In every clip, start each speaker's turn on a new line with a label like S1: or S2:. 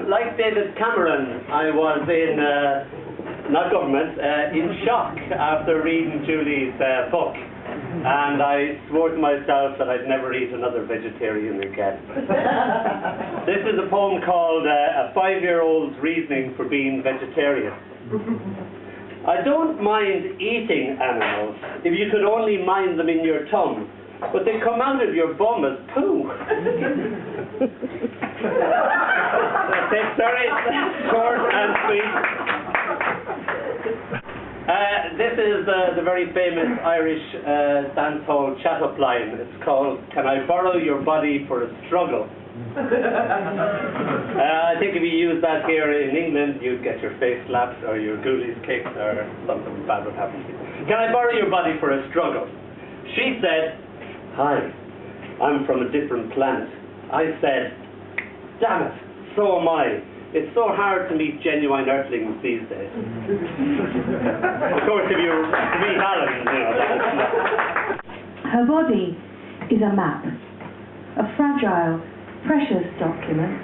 S1: Like David Cameron, I was in, not government, in shock after reading Julie's book. And I swore to myself that I'd never eat another vegetarian again. This is a poem called A 5-Year-Old's Reasoning for Being Vegetarian. I don't mind eating animals if you could only mind them in your tongue, but they come out of your bum as poo. Sorry, short and sweet. This is the very famous Irish dancehall chat-up line. It's called, "Can I borrow your body for a struggle?" I think if you use that here in England, you'd get your face slapped or your ghoulies kicked or something bad would happen to you. "Can I borrow your body for a struggle?" She said, "Hi, I'm from a different planet." I said, "Damn it, so am I. It's so hard to meet genuine earthlings these days." Of course, if you meet Alan, you know, that's...
S2: Her body is a map, a fragile, precious document.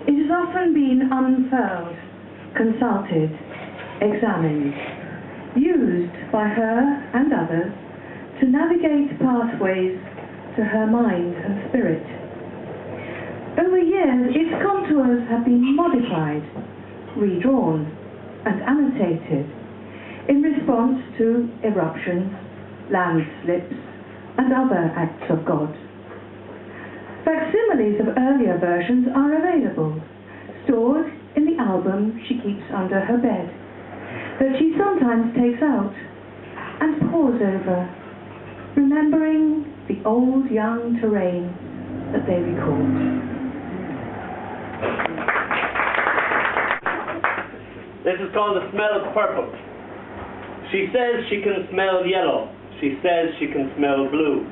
S2: It has often been unfurled, consulted, examined, used by her and others to navigate pathways to her mind and spirit. Over years, its contours have been modified, redrawn, and annotated in response to eruptions, landslips, and other acts of God. Facsimiles of earlier versions are available, stored in the album she keeps under her bed, that she sometimes takes out and pores over, remembering the old young terrain that they record.
S1: This is called The Smell of Purple. She says she can smell yellow. She says she can smell blue,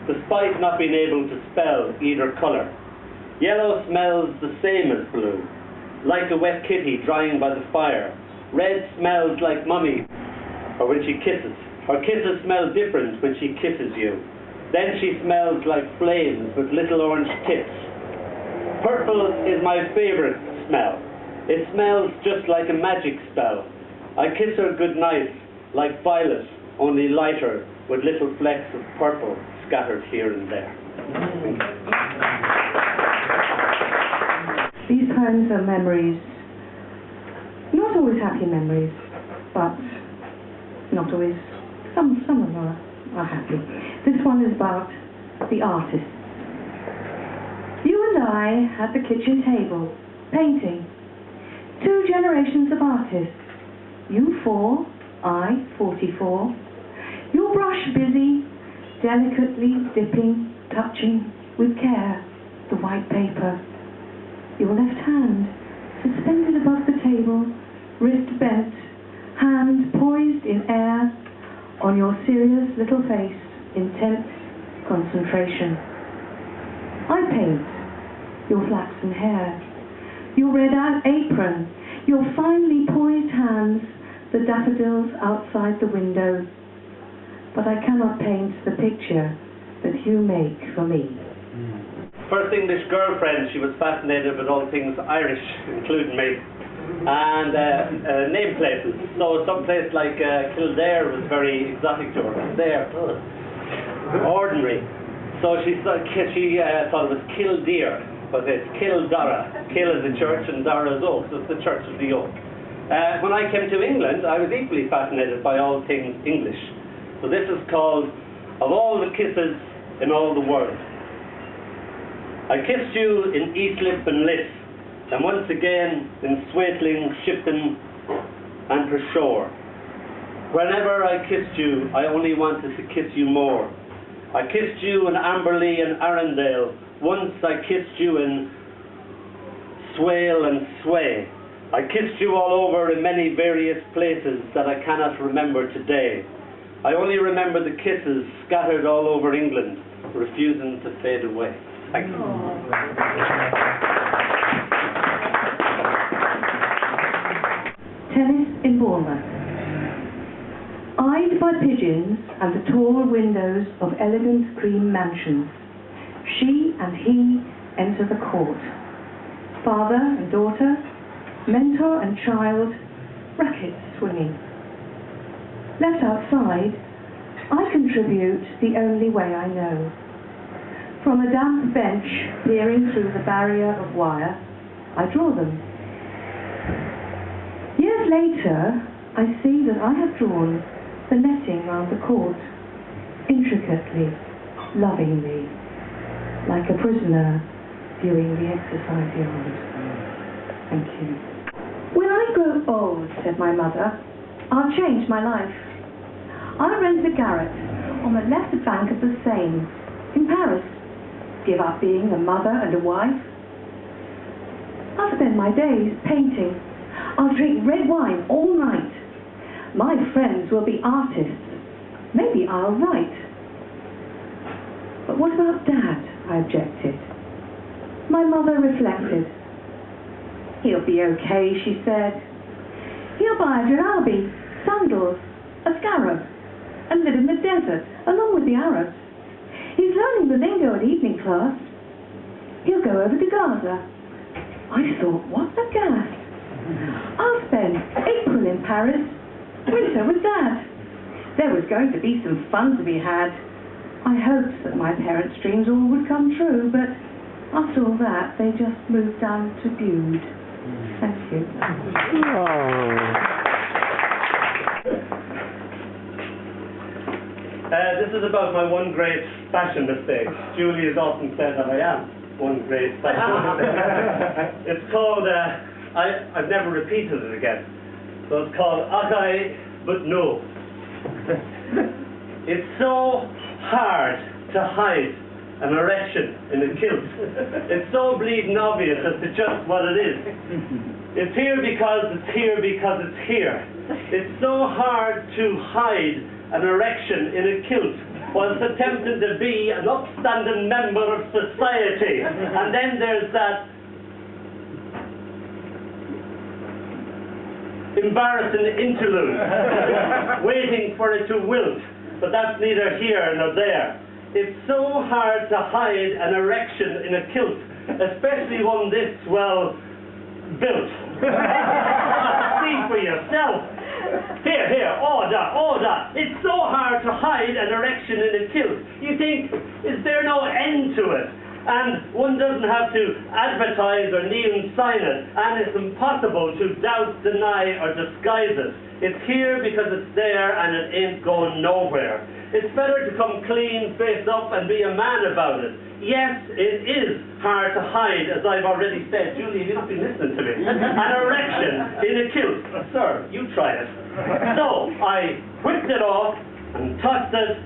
S1: despite not being able to spell either colour. Yellow smells the same as blue, like a wet kitty drying by the fire. Red smells like mummy, or when she kisses. Her kisses smell different when she kisses you. Then she smells like flames with little orange tips. Purple is my favourite smell. It smells just like a magic spell. I kiss her goodnight like violet, only lighter, with little flecks of purple scattered here and there.
S2: These poems are memories, not always happy memories, but not always, some of them are happy. This one is about the artist. You and I at the kitchen table, painting. 2 generations of artists. You 4, I 44. Your brush busy, delicately dipping, touching with care the white paper. Your left hand suspended above the table, wrist bent, hand poised in air, on your serious little face, intense concentration. I paint your flaxen hair, your red apron, your finely poised hands, the daffodils outside the window. But I cannot paint the picture that you make for me.
S1: First English girlfriend, she was fascinated with all things Irish, including me, and name places. So some place like Kildare was very exotic to her. Kildare, ordinary. So she thought it was Kildare, but it's Kildara. Kill is the church and Dara is oak, so it's the church of the oak. When I came to England, I was equally fascinated by all things English. So this is called Of All the Kisses in All the World. I kissed you in Eastlip and Lith, and once again in Swatling, Shipton and Pershore. Whenever I kissed you, I only wanted to kiss you more. I kissed you in Amberley and Arundel. Once I kissed you in Swale and Sway. I kissed you all over in many various places that I cannot remember today. I only remember the kisses scattered all over England, refusing to fade away. Thank you.
S2: Tennis in Bournemouth. Eyed by pigeons and the tall windows of elegant cream mansions, she and he enter the court. Father and daughter, mentor and child, racket swinging. Left outside, I contribute the only way I know. From a damp bench peering through the barrier of wire, I draw them. Years later, I see that I have drawn the netting round the court, intricately, lovingly, like a prisoner viewing the exercise yard. Thank you. When I grow old, said my mother, I'll change my life. I'll rent a garret on the left bank of the Seine, in Paris. Give up being a mother and a wife. I'll spend my days painting. I'll drink red wine all night. My friends will be artists. Maybe I'll write. But what about Dad? I objected. My mother reflected. He'll be okay, she said. He'll buy a jalabi, sandals, a scarab, and live in the desert along with the Arabs. He's learning the lingo at evening class. He'll go over to Gaza. I thought, what a gas. I'll spend April in Paris, winter with Dad. There was going to be some fun to be had. I hoped that my parents' dreams all would come true, but after all that, they just moved down to Bude. Thank you.
S1: This is about my one great fashion mistake. Julie has often said that I am one great fashion mistake. It's called, I've never repeated it again. So it's called Akai, but no. It's so hard to hide an erection in a kilt. It's so bleeding obvious as to just what it is. It's here because it's here because it's here. It's so hard to hide an erection in a kilt whilst attempting to be an upstanding member of society. And then there's that embarrassing interlude, waiting for it to wilt. But that's neither here nor there. It's so hard to hide an erection in a kilt, especially one this well built. See for yourself. Here, order. It's so hard to hide an erection in a kilt. You think, is there no end to it? And one doesn't have to advertise or neon sign it, and it's impossible to doubt, deny, or disguise it. It's here because it's there, and it ain't going nowhere. It's better to come clean, face up, and be a man about it. Yes, it is hard to hide, as I've already said. Julie, you've not been listening to me. An erection in a kilt. Sir, you try it. So, I whipped it off and tossed it,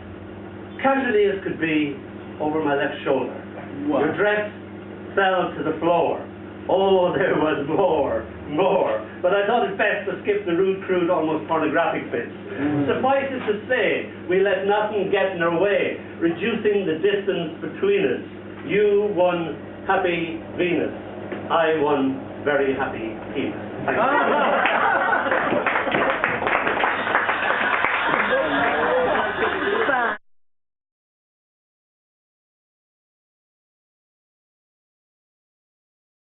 S1: casually as could be, over my left shoulder. Wow. Your dress fell to the floor. Oh, there was more. But I thought it best to skip the rude, crude, almost pornographic bits. Suffice it to say, we let nothing get in our way, reducing the distance between us. You won happy Venus. I won very happy penis. Thank you.